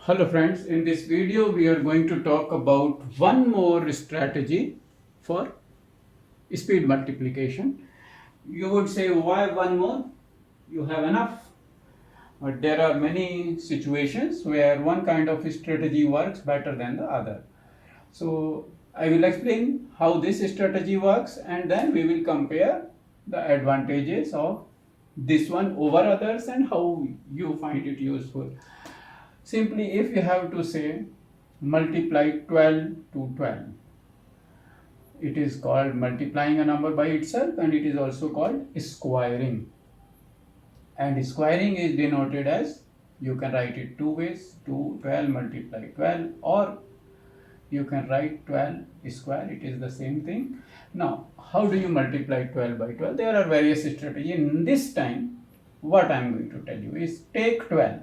Hello friends, in this video we are going to talk about one more strategy for speed multiplication. You would say, why one more? You have enough. But there are many situations where one kind of strategy works better than the other. So I will explain how this strategy works, and then we will compare the advantages of this one over others and how you find it useful. Simply, if you have to say multiply 12 to 12, it is called multiplying a number by itself, and it is also called squaring. And squaring is denoted as, you can write it two ways, 12 multiply 12, or you can write 12 square, it is the same thing. Now, how do you multiply 12 by 12? There are various strategies. In this time, what I am going to tell you is, take 12,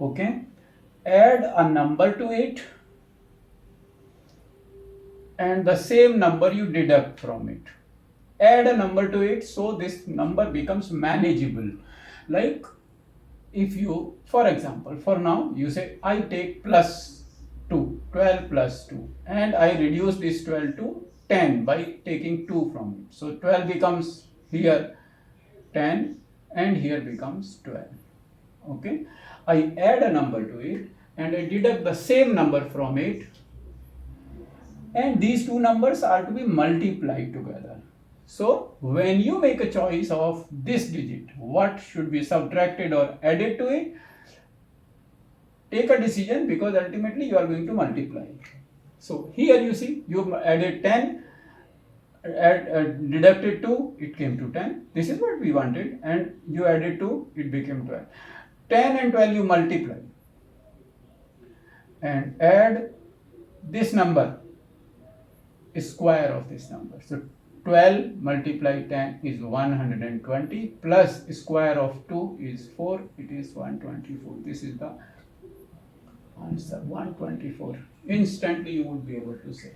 okay, add a number to it, and the same number you deduct from it. Add a number to it so this number becomes manageable. Like if you, for example, for now you say I take plus 2, 12 plus 2, and I reduce this 12 to 10 by taking 2 from it. So 12 becomes here 10 and here becomes 12. Okay, I add a number to it and I deduct the same number from it, and these two numbers are to be multiplied together. So when you make a choice of this digit, what should be subtracted or added to it, take a decision, because ultimately you are going to multiply. So here you see, you added 10, deducted 2, it came to 10. This is what we wanted, and you added 2, it became 12. 10 and 12 you multiply and add this number, square of this number. So 12 multiply 10 is 120, plus square of 2 is 4, it is 124. This is the answer, 124. Instantly you would be able to say.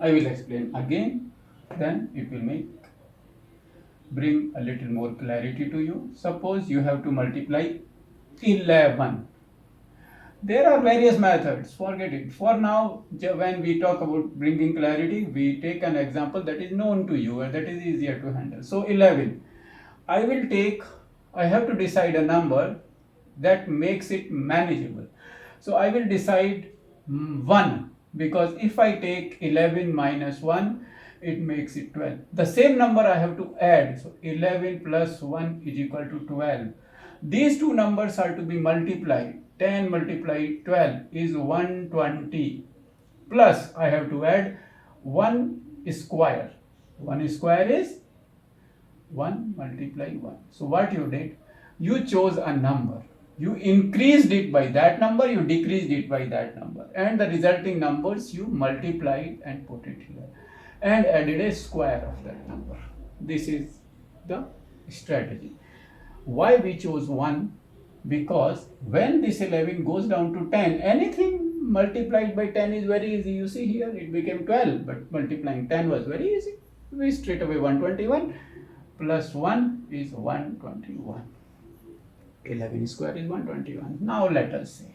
I will explain again, then it will bring a little more clarity to you. Suppose you have to multiply 11. There are various methods, forget it. For now, when we talk about bringing clarity, we take an example that is known to you and that is easier to handle. So 11, I have to decide a number that makes it manageable. So I will decide 1, because if I take 11 minus 1, it makes it 12. The same number I have to add. So 11 plus 1 is equal to 12. These two numbers are to be multiplied. 10 multiplied 12 is 120, plus I have to add 1 square. 1 square is 1 multiply 1. So what you did, you chose a number, you increased it by that number, you decreased it by that number, and the resulting numbers you multiplied and put it here and added a square of that number. This is the strategy. Why we chose 1? Because when this 11 goes down to 10, anything multiplied by 10 is very easy. You see here it became 12, but multiplying 10 was very easy. We straight away 121 plus 1 is 121. 11 square is 121. Now let us say,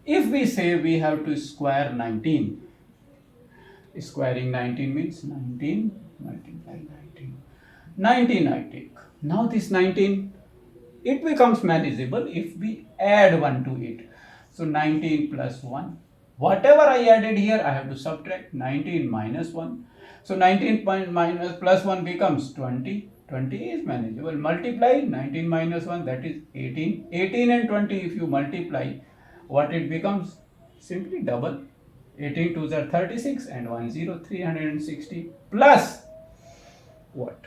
if we say we have to square 19, squaring 19 means 19 multiply 19. 19 I take. Now this 19, it becomes manageable if we add 1 to it. So 19 plus 1. Whatever I added here, I have to subtract. 19 minus 1. So 19 minus plus 1 becomes 20. 20 is manageable. Multiply 19 minus 1, that is 18. 18 and 20, if you multiply, what it becomes? Simply double. 18 2s are 36 and 1 0, 360, plus what?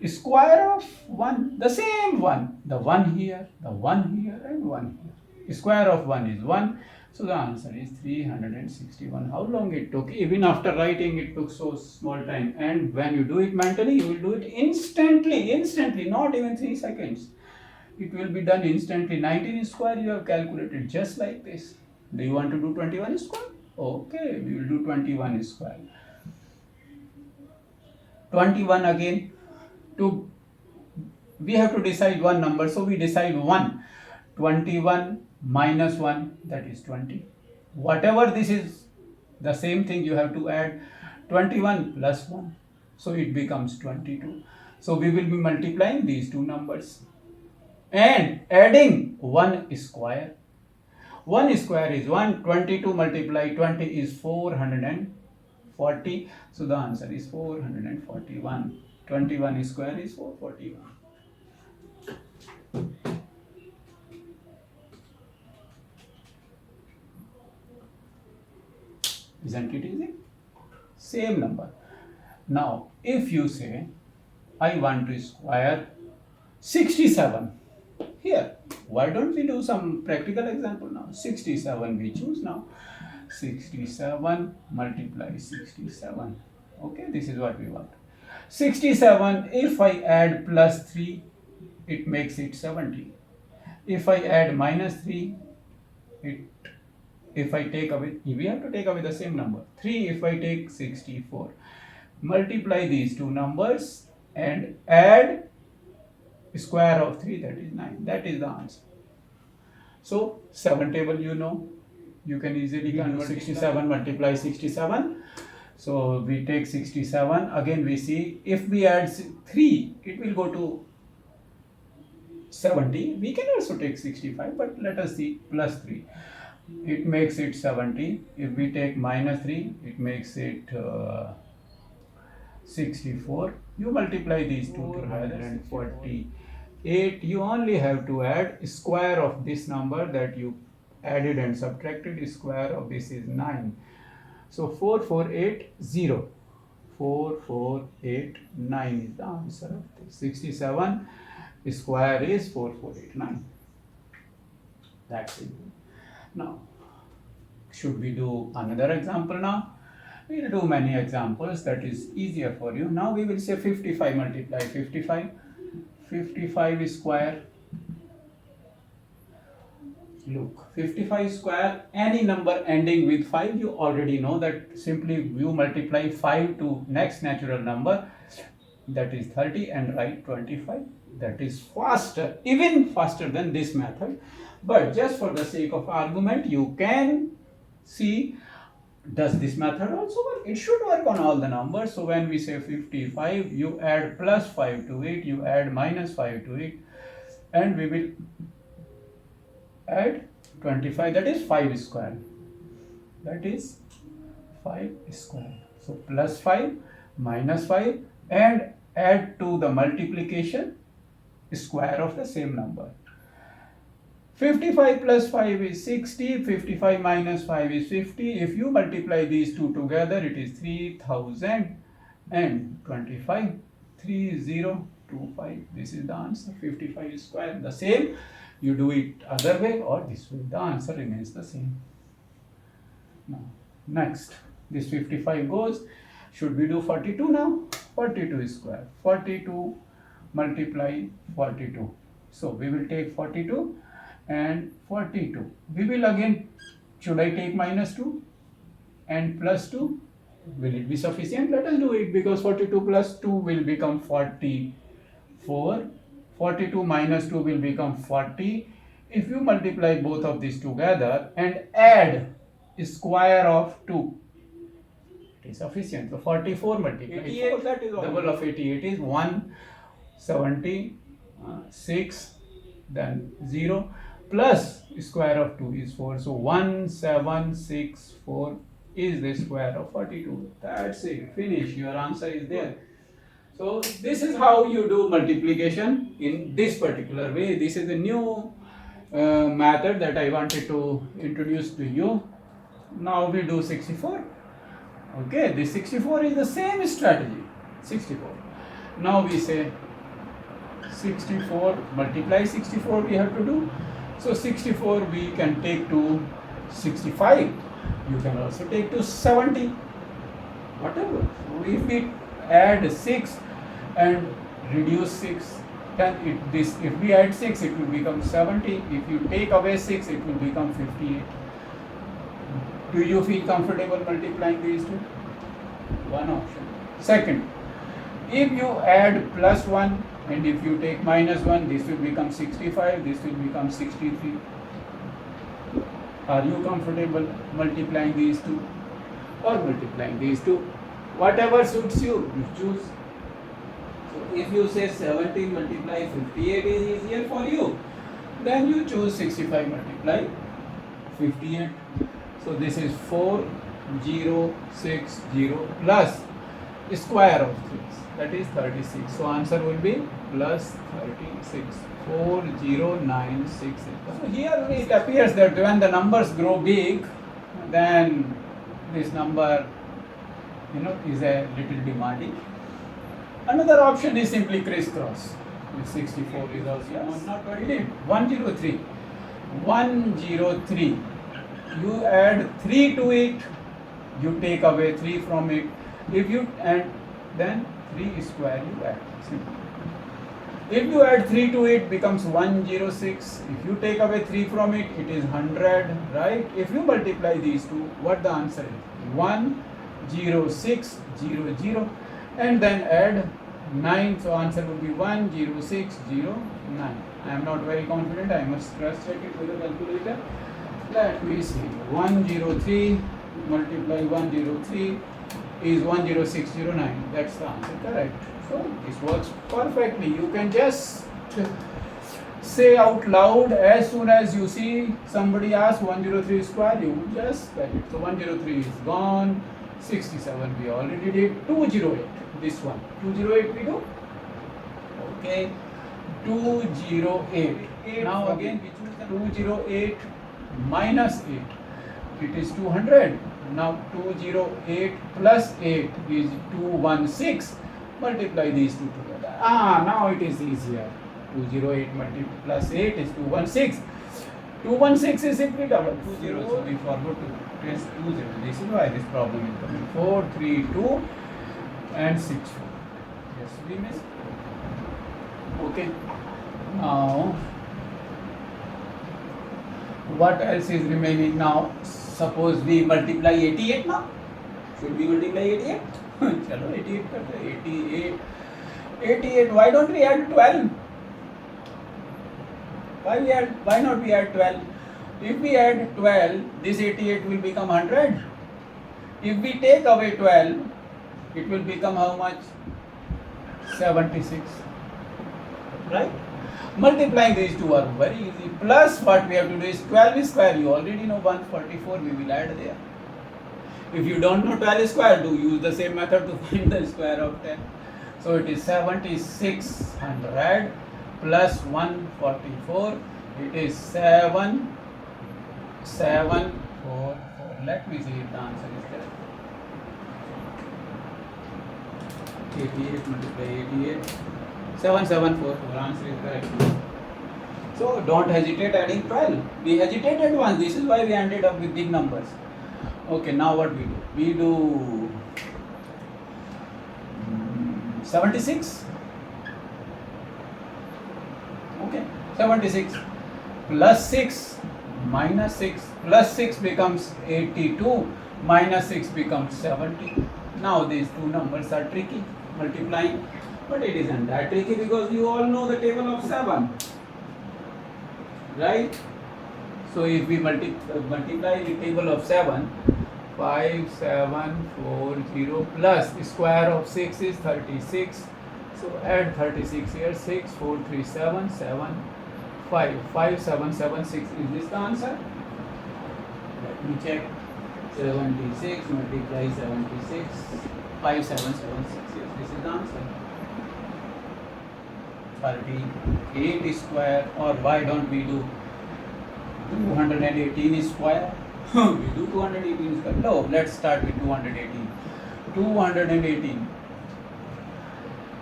Square of 1, the same 1, the 1 here, the 1 here, and 1 here. Square of 1 is 1, so the answer is 361. How long it took? Even after writing, it took so small time, and when you do it mentally, you will do it instantly, not even 3 seconds. It will be done instantly. 19 square you have calculated just like this. Do you want to do 21 square? Okay, we will do 21 square. 21 again. We have to decide one number, so we decide 1. 21 minus 1, that is 20. Whatever this is, the same thing you have to add 21 plus 1. So it becomes 22. So we will be multiplying these two numbers and adding 1 square. 1 square is 1. 22 multiply 20 is 440. So the answer is 441. 21 square is 441. Isn't it easy? Same number. Now, if you say, I want to square 67. Here, why don't we do some practical example now? 67 we choose now. 67 multiply 67. Okay, this is what we want. 67, if I add plus 3, it makes it 70. If I add minus 3, if I take away, we have to take away the same number. 3 if I take 64. Multiply these two numbers and add square of 3, that is 9. That is the answer. So 7 table you know. You can easily convert 67 multiply 67. So we take 67. Again we see if we add 3, it will go to 70. We can also take 65, but let us see plus 3. It makes it 70. If we take minus 3, it makes it 64. You multiply these two together and 48. You only have to add square of this number that you added and subtracted. Square of this is 9. So 4480. 4489 is the answer of this. 67 square is 4489. That's it. Now, should we do another example now? We will do many examples, that is easier for you. Now we will say 55 multiply 55. 55 square. Look, 55 square, any number ending with 5, you already know that simply you multiply 5 to next natural number, that is 30, and write 25. That is faster, even faster than this method. But just for the sake of argument, you can see, does this method also work? It should work on all the numbers. So when we say 55, you add plus 5 to it, you add minus 5 to it, and we will add 25, that is 5 square. That is 5 square. So plus 5, minus 5, and add to the multiplication square of the same number. 55 plus 5 is 60, 55 minus 5 is 50. If you multiply these two together, it is 3025. 3025. This is the answer, 55 square. The same, you do it other way or this way, the answer remains the same. Now, next, this 55 goes. Should we do 42 now? 42 square. 42 multiply 42. So we will take 42 and 42. We will again, should I take minus 2 and plus 2? Will it be sufficient? Let us do it, because 42 plus 2 will become 44. 42 minus 2 will become 40. If you multiply both of these together and add square of 2, it is sufficient. So 44 multiplied 88, that is double of 88 is 176, then 0, plus square of 2 is 4. So 1764 is the square of 42. That's it. Finish. Your answer is there. So this is how you do multiplication in this particular way. This is a new method that I wanted to introduce to you. Now we do 64. Okay, this 64 is the same strategy. 64. Now we say 64 multiply 64 we have to do. So 64 we can take to 65. You can also take to 70. Whatever. So if we add 6 and reduce 6, then if we add 6, it will become 70. If you take away 6, it will become 58. Do you feel comfortable multiplying these two? One option. Second, if you add plus 1 And if you take minus 1, this will become 65, this will become 63. Are you comfortable multiplying these two or multiplying these two? Whatever suits you, you choose. So if you say 17 multiply 58 is easier for you, then you choose 65 multiply 58. So this is 4060 plus square of 3, that is 36. So answer will be plus 36, 4096. So here it appears that when the numbers grow big, then this number is a little demanding. Another option is simply crisscross. 64 is also not 28. 103. 103. You add 3 to it, you take away 3 from it. If you and then 3 square you add. Simple. If you add 3 to it, becomes 106. If you take away 3 from it, it is 100, right? If you multiply these two, what the answer is? 10600, and then add 9. So answer will be 10609. I am not very confident. I must cross check it with a calculator. Let me see. 103 multiply 103 is 10609. That's the answer, correct? So this works perfectly. You can just say out loud as soon as you see somebody ask 103 square, you just spell it. So 103 is gone. 67 we already did. 208, this one. 208 we do. Okay. 208. Now again we choose the 208 minus 8. It is 200. Now 208 plus 8 is 216. Multiply these two together. Now it is easier. 208 plus 8 is 216. 216 is simply double. 20. So we forgot to press 20. This is why this problem is coming. 432 and 64. Yes, we missed. Okay. Now, what else is remaining now? Suppose we multiply 88 now. Should we multiply 88? Chalo, 88 karte. 88. 88. Why don't we add 12? Why not we add 12? If we add 12, this 88 will become 100. If we take away 12, it will become how much? 76. Right? Multiplying these two are very easy. Plus what we have to do is 12 square. You already know 144. We will add there. If you don't know 12 square, do use the same method to find the square of 10. So it is 7600 plus 144. It is 7744. Let me see if the answer is correct. 88 multiply 88. 7744. Answer is correct. So don't hesitate adding 12. We hesitated once. This is why we ended up with big numbers. Okay, now what we do? We do 76. Okay, 76 plus 6 minus 6 plus 6 becomes 82 minus 6 becomes 70. Now these two numbers are tricky multiplying, but it isn't that tricky because you all know the table of 7, right? So if we multiply the table of 7, 5740 plus square of 6 is 36. So add 36 here. 6 4 3 7 7 5 5 7 7 6. Is this the answer? Let me check. 76 multiply 76 5776. Yes, this is the answer. 38 square, or why don't we do 218 square? We do 218 square. No, let's start with 218. 218.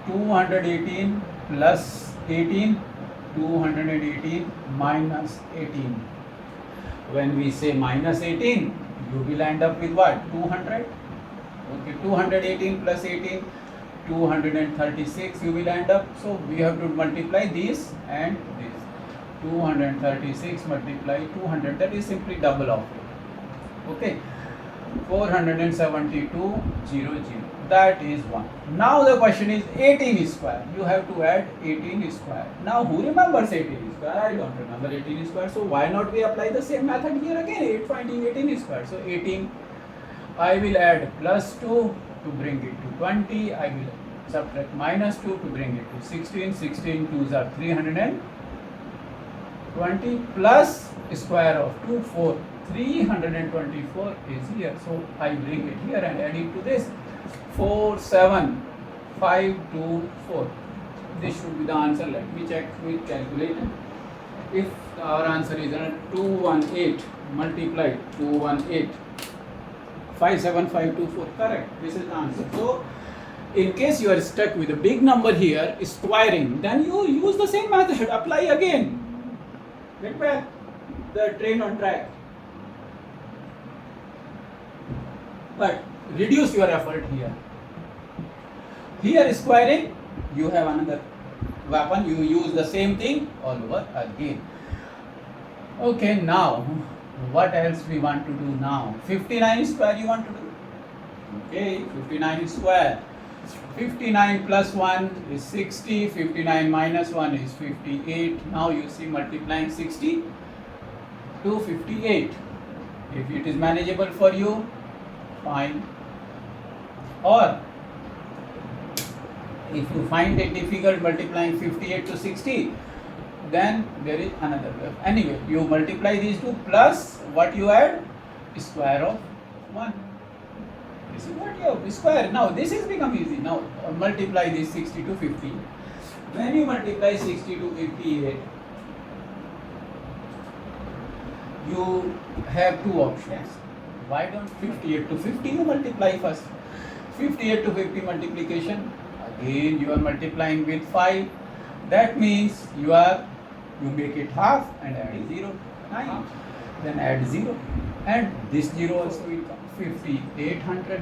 218 plus 18. 218 minus 18. When we say minus 18, you will end up with what? 200. Okay, 218 plus 18, 236 you will end up. So we have to multiply this and this. 236 multiply 200, that is simply double of it. Okay. 472,000. That is 1. Now the question is 18 square. You have to add 18 square. Now who remembers 18 square? I don't remember 18 square. So why not we apply the same method here again? Finding 18 square. So 18, I will add plus 2 to bring it to 20. I will subtract minus 2 to bring it to 16. 16 2s are 320 plus square of 2, 4. 324 is here. So I bring it here and add it to this. 47524. This should be the answer. Let me check with calculator. If our answer is 218 multiplied 218 57524, correct. This is the answer. So in case you are stuck with a big number here, squaring, then you use the same method. Apply again. Get back the train on track. But reduce your effort here. Here squaring, you have another weapon. You use the same thing all over again. Okay, now what else we want to do now? 59 square you want to do. Okay, 59 square. 59 plus 1 is 60. 59 minus 1 is 58. Now you see multiplying 60 to 58. If it is manageable for you, fine. Or if you find it difficult multiplying 58 to 60, then there is another way. Anyway, you multiply these two plus what you add? Square of 1. This is what you have, square. Now this is become easy. Now multiply this 60 to 58. When you multiply 60 to 58, you have two options. Why don't 58 to 50 you multiply first? 58 to 50 multiplication. Again you are multiplying with 5. That means you make it half and add 0. 9. Then add 0. And this 0 also will come. 50, 800,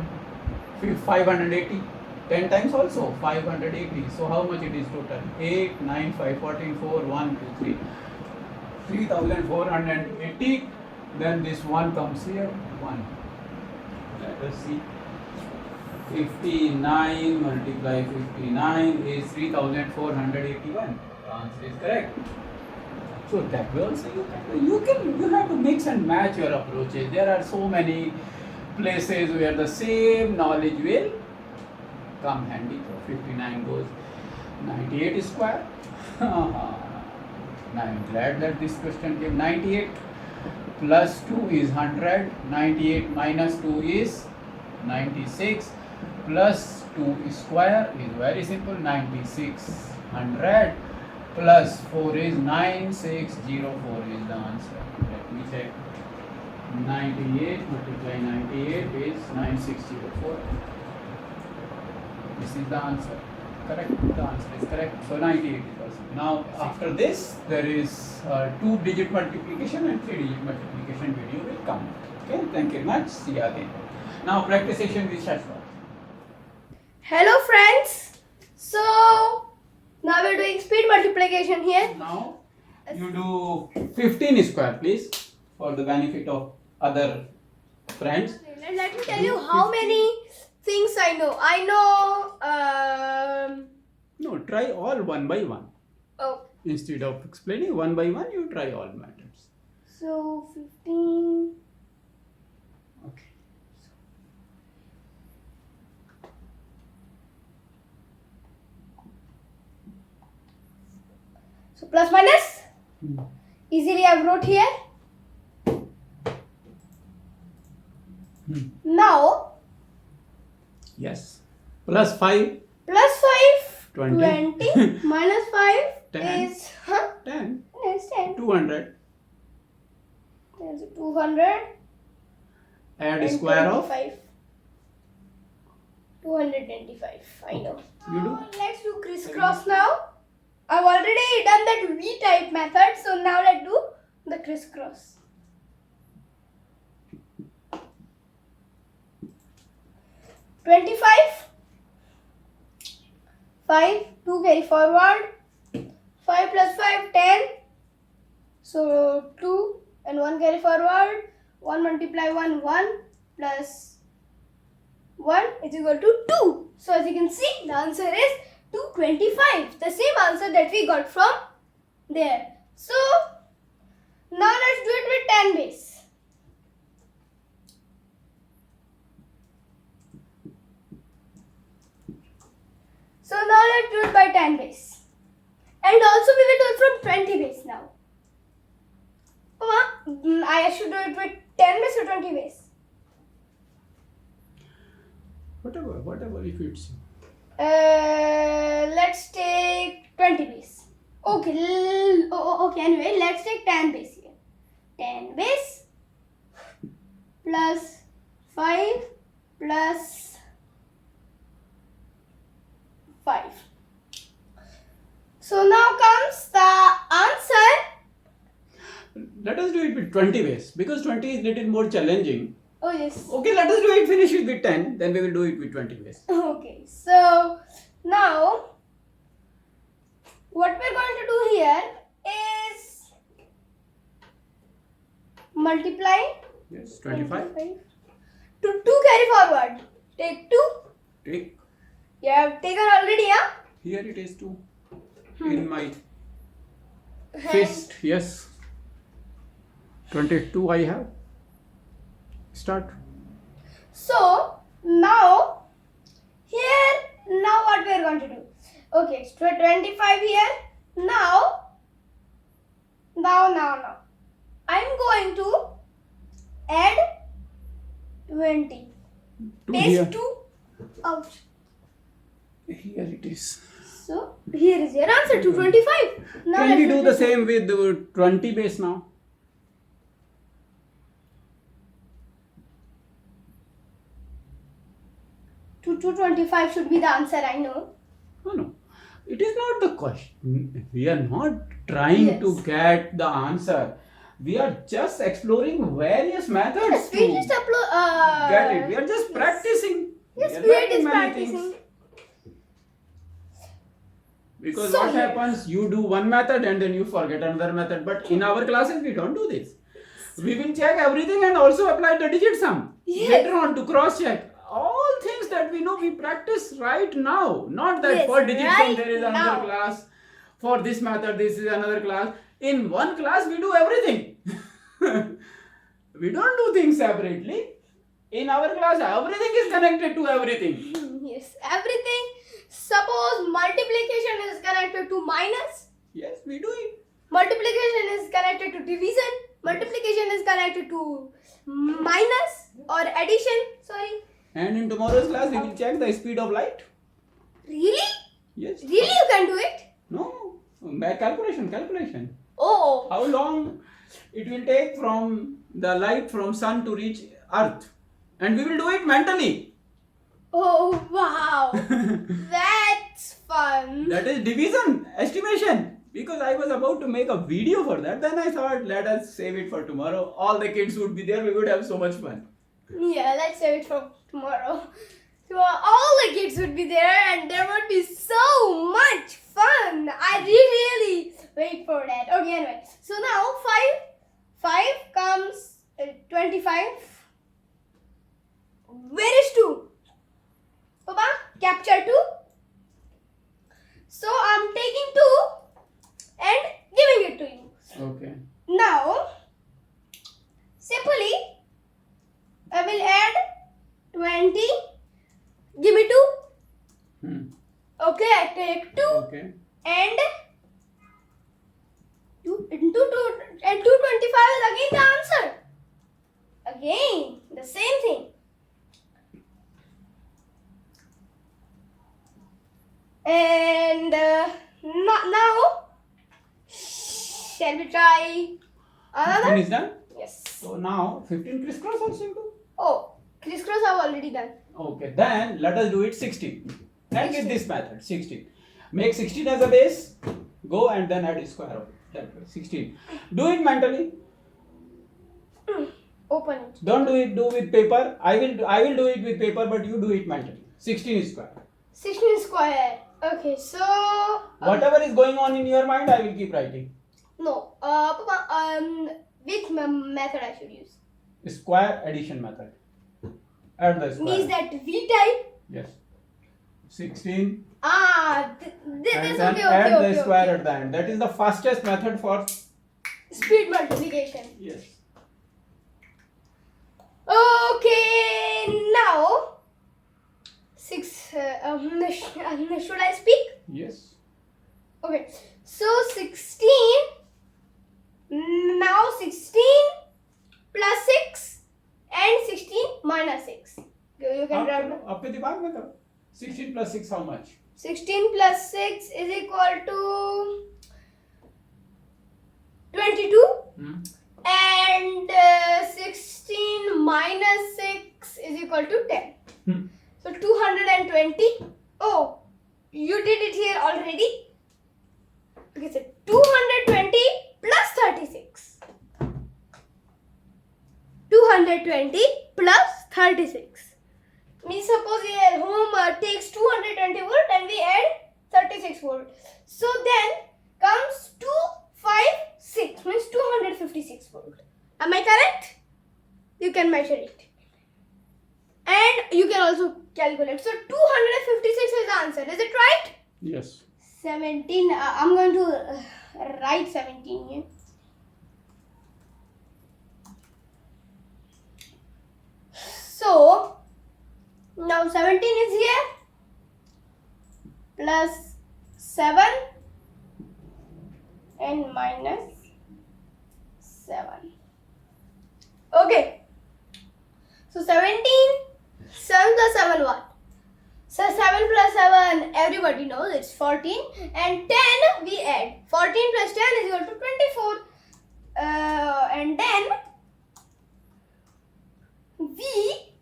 580. 10 times also 580. So how much it is total? 8, 9, 5, 14, 4, 1, 2, 3. 3480. Then this 1 comes here. 1. Let us see. 59 multiply 59 is 3481. The answer is correct. So that way also you have to mix and match your approaches. There are so many places where the same knowledge will come handy. So 59 goes 98 square. Now I'm glad that this question came. 98 plus 2 is 100. 98 minus 2 is 96. Plus 2 square is very simple. 96. 100 plus 4 is 9604 is the answer. Let me check. 98 multiply 98 is 9604. This is the answer. Correct. The answer is correct. So 98 is also. Now after this there is 2-digit multiplication and 3-digit multiplication video will come. Okay. Thank you very much. See you again. Now practice session with Shashwat. Hello friends. So now we're doing speed multiplication here. Now you do 15 square please for the benefit of other friends. Let me tell you how many things I know. No, try all one by one. Oh. Instead of explaining one by one, you try all methods. So 15. Okay. So plus minus. Easily I wrote here. Now. Yes. Plus 5. Plus 5. 20. 20. Minus 5 10. is 10. Yes, 10. 200. There's 200. Add square of 225. I know. You do? Let's do crisscross now. I've already done that V-type method, so now let's do the crisscross. 25. 5. 2 carry forward. 5 plus 5, 10. So 2 and 1 carry forward. 1 multiply 1, 1 plus 1 is equal to 2. So as you can see, the answer is 225. The same answer that we got from there. So now let's do it with 10 base. So now let's do it by 10 base. And also we will do it from 20 base now. I should do it with 10 base or 20 base? Whatever if it's. Let's take 20 base. Okay, okay, anyway, let's take 10 base here. 10 base plus 5 plus 5. So now comes the answer. Let us do it with 20 base because 20 is little more challenging. Oh yes. Okay, let us do it, finish it with 10, then we will do it with 20 base. Okay, so now what we're going to do here is multiply. Yes, 25. To 2 carry forward. Take 2. Take. You have taken already, huh? Here it is 2. In my fist, yes. 22 I have. Start. So now here, now what we are going to do? Okay, it's 25 here. Now I'm going to add 20. Two Base here. 2 out. Here it is. So here is your answer, 225. Now Can we let's do the same with the 20 base now? To 225 should be the answer, I know. No. It is not the question. We are not trying to get the answer. We are just exploring various methods Yes, to we just upload. get it. We are just practicing. Yes, are we are learning just many practicing. things. Because So what here- happens, you do one method and then you forget another method. But in our classes, we don't do this. We will check everything and also apply the digit sum. Yes. Later on to cross check. All things that we know, we practice right now. Not that Yes, for digit sum right there is another now. class. For this method, this is another class. In one class, we do everything. We don't do things separately. In our class, everything is connected to everything. Yes, everything. Suppose multiplication is connected to minus. Yes, we do it. Multiplication is connected to division. Multiplication is connected to minus or addition. Sorry. And in tomorrow's class, we will check the speed of light. Really? Yes. Really you can do it? No. Calculation. Oh. How long it will take from the light from sun to reach earth. And we will do it mentally. Oh, wow. That's fun. That is division, estimation. Because I was about to make a video for that. Then I thought, let us save it for tomorrow. All the kids would be there. We would have so much fun. Yeah, let's save it for tomorrow. So all the kids would be there and there would be so much fun. I really wait for that. Okay, anyway. So now 5 comes 25. Where is 2? Papa, capture 2. So I'm taking 2 and giving it to you. Okay. Now, simply, I will add 20. Give me 2. Okay, I take 2 Okay. and 225 is again the answer. Again, the same thing. And now, shall we try 15 another? is done. Yes. So now 15 crisscross also you do. Oh, crisscross I've already done. Okay, then let us do it 16. And with this method, 16. Make 16 as a base, go and then add a square of it. That way, 16. Do it mentally. Open it. Don't do with paper. I will do it with paper, but you do it mentally. 16 is square. 16 square. Okay, so Whatever is going on in your mind, I will keep writing. no, Papa, which method I should use? Square addition method. Add the square. Means that V type. Yes. 16. This And okay, then okay, add okay, the square okay. at the end. That is the fastest method for. Speed multiplication. Yes. Okay, now should I speak? Yes. Okay, so 16. Now 16 plus 6 and 16 minus 6. You can write. आपके दिमाग में करो. 16 plus 6 how much? 16 plus 6 is equal to 22. And 16 minus 6 is equal to 10. So 220. Oh, you did it here already. Okay, so 220 plus 36. 220 plus 36. Means suppose your home takes 220 volt and we add 36 volt. So then comes 256 means 256 volt. Am I correct? You can measure it. And you can also calculate. So 256 is the answer. Is it right? Yes. 17. I'm going to write 17 here. So now 17 is here. Plus 7 and minus 7. Okay. So 17, 7 plus 7 what? So 7 plus 7, everybody knows it's 14. And 10 we add. 14 plus 10 is equal to 24. And then we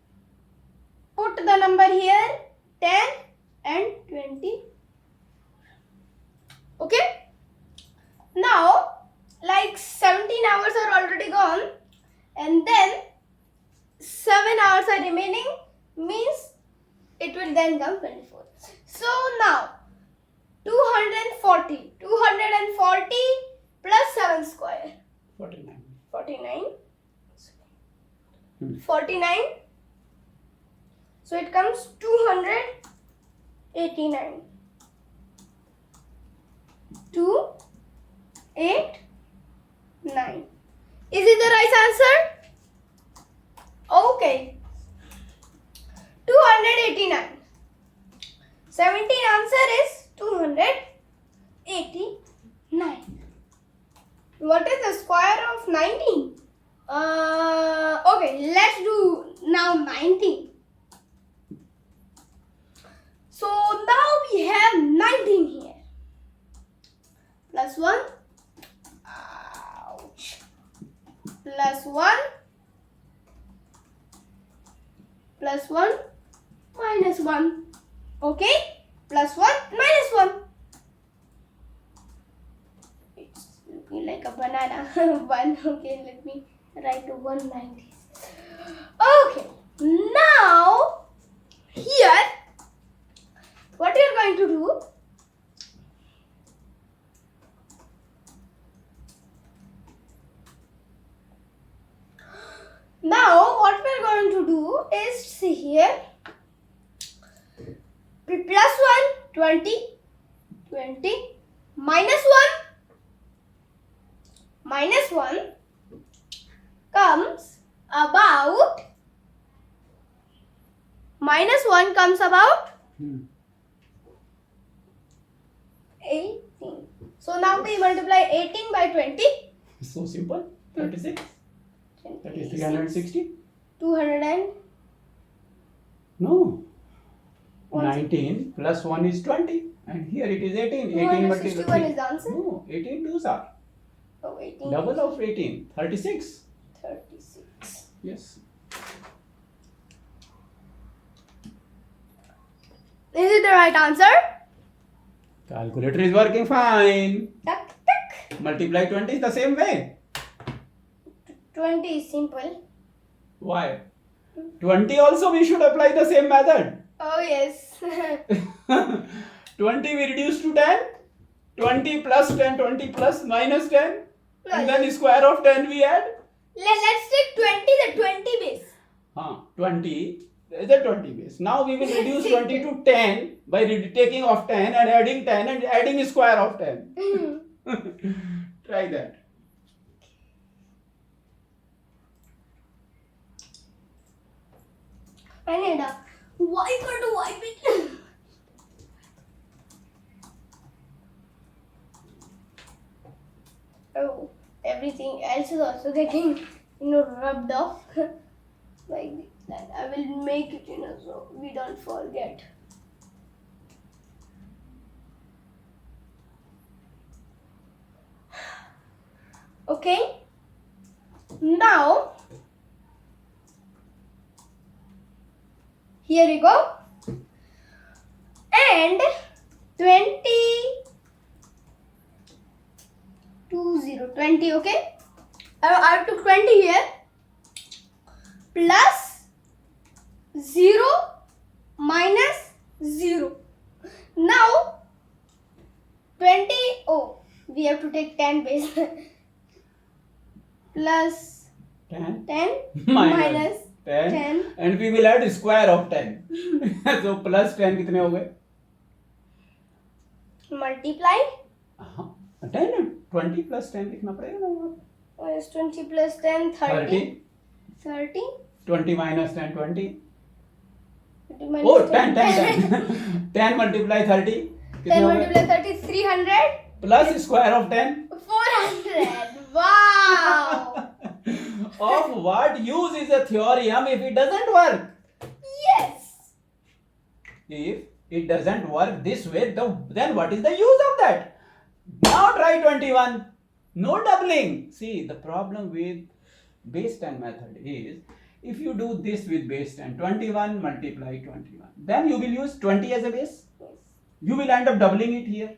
put the number here 10 and 20. Okay. Now like 17 hours are already gone. And then 7 hours are remaining, means it will then come 24. So now 240 plus 7 square. 49. 49. 49. So it comes 289. 289. Is it the right answer? Okay. 289. 17 answer is 289. What is the square of 19? Okay, let's do now 19. So now we have 19 here. Plus 1. Ouch. Plus 1. Plus 1 minus 1. Okay? Plus 1 minus 1. It's looking like a banana. 1. Okay, let me write to 190. Okay. Now, here, what you're going to do, now what we're going to do is see here plus 1 20 minus 1 comes about minus 1 comes about 18. So now we multiply 18 by 20. So simple. 36. That is 360. 200 and No. 19 plus 1 is 20. And here it is 18. 18 multiplied 261 is the answer. No, 18 twos are. Oh, 18. Double of 18. 36. 36. Yes. Is it the right answer? Calculator is working fine. Tuck, tuck. Multiply 20 is the same way. 20 is simple. Why? 20 also we should apply the same method. Oh, yes. 20 we reduce to 10. 20 plus 10, 20 plus minus 10. And then square of 10 we add. Let's take 20, the 20 base. 20 There is a 20 base. Now we will reduce 20 to 10 by taking off 10 and adding 10 and adding square of 10. Try that. I need a wiper to wipe it. Oh, everything else is also getting, rubbed off. Like that. I will make it, so we don't forget. Okay. Now, here we go. And 20, okay? I took 20 here. Plus 0 minus 0. Now 20, we have to take 10 base. Plus 10 minus 10 and we will add square of 10. So plus 10 कितने हो गए? Multiply 10 20 plus 10 लिखना पड़ेगा ना वहाँ. 20 plus 10 30 20 minus 10 20. 20 minus Oh 10 10 multiply 30 कितने 10 हो गए? multiply 30 300 Plus square of 10. 400. Wow. Of what use is a theorem if it doesn't work? Yes. If it doesn't work this way, then what is the use of that? Now try 21. No doubling. See, the problem with base 10 method is, if you do this with base 10, 21 multiply 21, then you will use 20 as a base. You will end up doubling it here.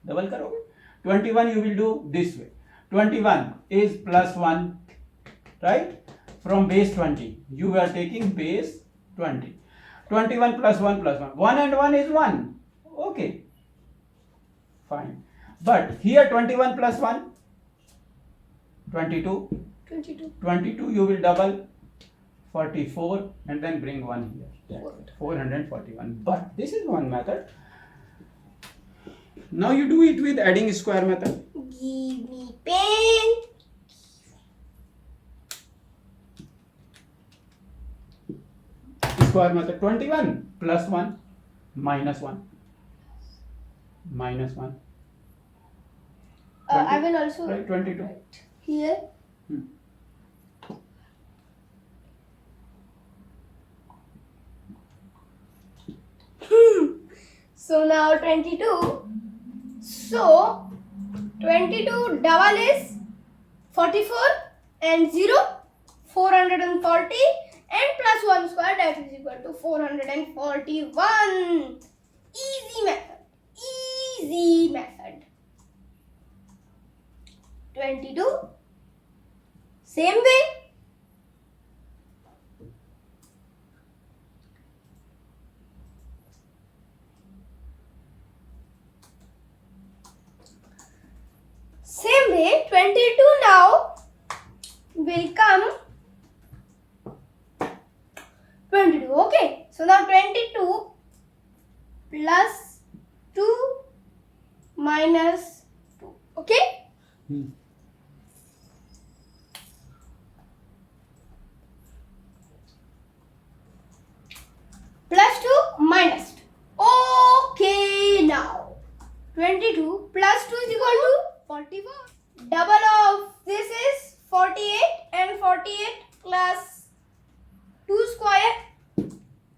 Double करोगे. 21 you will do this way. 21 is plus 1, right? From base 20, you are taking base 20. 21 plus 1 plus 1. 1 and 1 is 1. Okay. Fine. But here 21 plus 1, 22. 22 you will double, 44, and then bring 1 here. 441. But this is one method. Now you do it with adding square method. Give me pen. Square method. 21 plus 1 minus 1 minus 1. I will also write 22. write here. So now 22. So 22 double is 44 and 0 440 and plus 1 square, that is equal to 441. Easy method. Easy method. 22. Same way. Same way, 22 now will come 22. Okay. So now 22 plus 2 minus 2. Okay. Plus 2 minus 2. Okay, now 22 plus 2 is equal to 44. Double of this is 48 and 48 plus 2 square.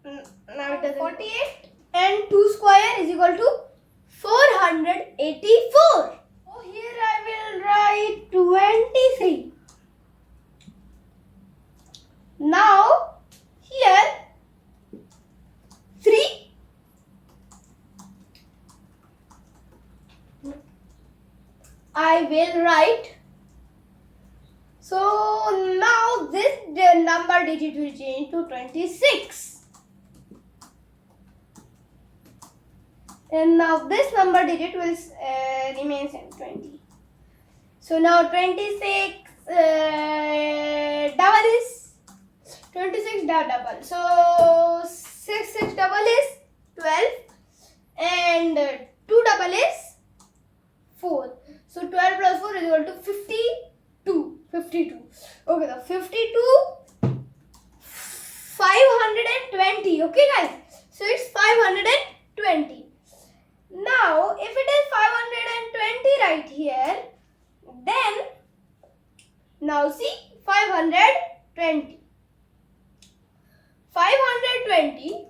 Now it doesn't. 48 and 2 square is equal to 484. Oh, here I will write 23. Now here 3. I will write. So now this number digit will change to 26. And now this number digit will remain same, 20. So now 26 double is 26 double. So 6 double is 12 and 2 double is 4. So 12 plus 4 is equal to 52. 52. Okay, the 52 520. Okay guys. So it's 520. Now if it is 520 right here, then now see 520. 520.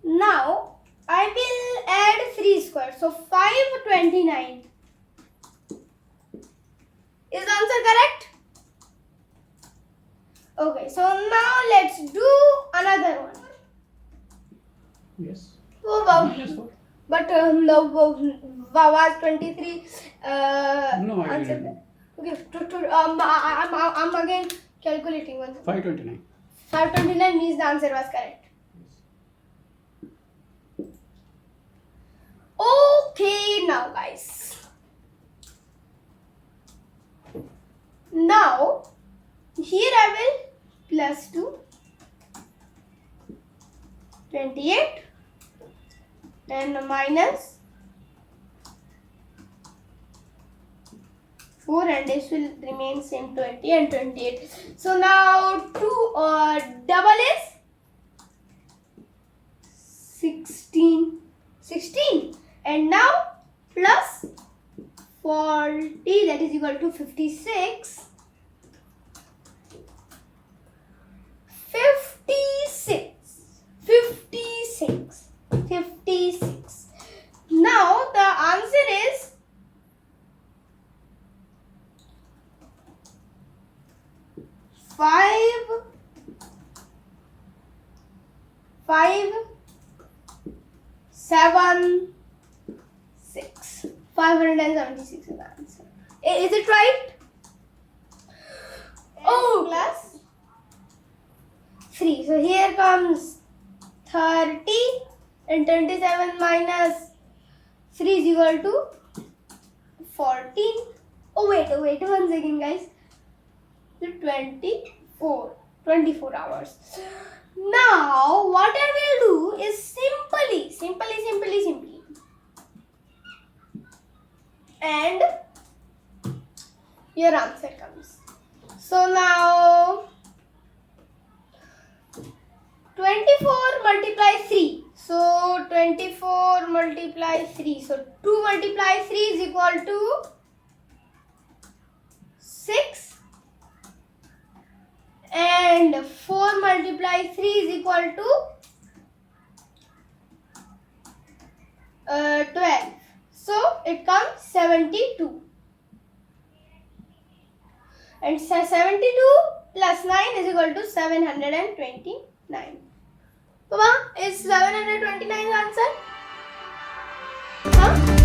Now I will add 3 square. So 529. Is the answer correct? Okay, so now let's do another one. Yes. Oh, wow. Minus 4. But no, was 23 No, I answer. didn't. Okay, I'm again calculating one. 529. 529 means the answer was correct. Okay, now guys. Now, here I will plus 2, 28 and minus 4 and this will remain same 20 and 28. So now 2 double is 16. 16 and now plus 40 that is equal to 56. 56. Now the answer is 576. 576 is the answer. Is it right? Oh, plus 3. So here comes 30 and 27 minus 3 is equal to 14. Oh wait, one second guys. 24 hours. Now what I will do is simply and your answer comes. So now 24 multiply 3. So 24 multiply 3. So 2 multiply 3 is equal to 6. And 4 multiply 3 is equal to 12. So it comes 72. And 72 plus 9 is equal to 729. Papa, is 729 the answer? Huh?